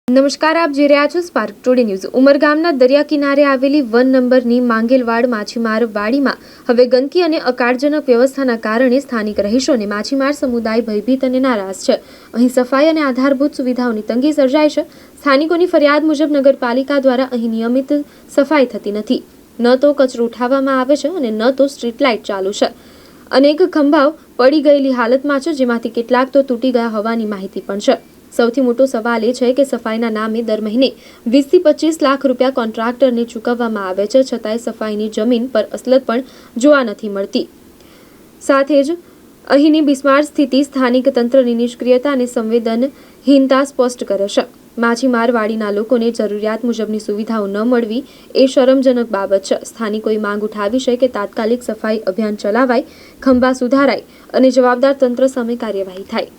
નમસ્કાર, આપ જોઈ રહ્યા છો સ્પાર્ક ટુડે ન્યૂઝ। ઉમરગામના દરિયા કિનારે આવેલી 1 નંબરની માંગેલવાડ માછીમાર વાડીમાં હવે ગંદકી અને અકાળજનક વ્યવસ્થાના કારણે સ્થાનિક રહીશોને માછીમાર સમુદાય ભયભીત અને નારાજ છે। અહીં સફાઈ અને આધારભૂત સુવિધાઓની તંગી સર્જાય છે। સ્થાનિકોની ફરિયાદ મુજબ નગરપાલિકા દ્વારા અહીં નિયમિત સફાઈ થતી નથી। ન તો કચરો ઉઠાવવામાં આવે છે અને ન તો સ્ટ્રીટ લાઇટ ચાલુ છે। અનેક ખંભાઓ પડી ગયેલી હાલતમાં છે, જેમાંથી કેટલાક તો તૂટી ગયા હોવાની માહિતી પણ છે। સૌથી મોટો સવાલ એ છે કે સફાઈના નામે દર મહિને 20 થી 25 લાખ રૂપિયા કોન્ટ્રાક્ટરને ચૂકવવામાં આવે છે, છતાંય સફાઈની જમીન પર અસલત પણ જોવા નથી મળતી। સાથે જ અહીંની બિસ્માર સ્થિતિ સ્થાનિક તંત્રની નિષ્ક્રિયતા અને સંવેદનહીનતા સ્પષ્ટ કરે છે। માછીમાર વાડીના લોકોને જરૂરિયાત મુજબની સુવિધાઓ ન મળવી એ શરમજનક બાબત છે। સ્થાનિકોએ માંગ ઉઠાવી છે કે તાત્કાલિક સફાઈ અભિયાન ચલાવાય, ખંભા સુધારાય અને જવાબદાર તંત્ર સામે કાર્યવાહી થાય।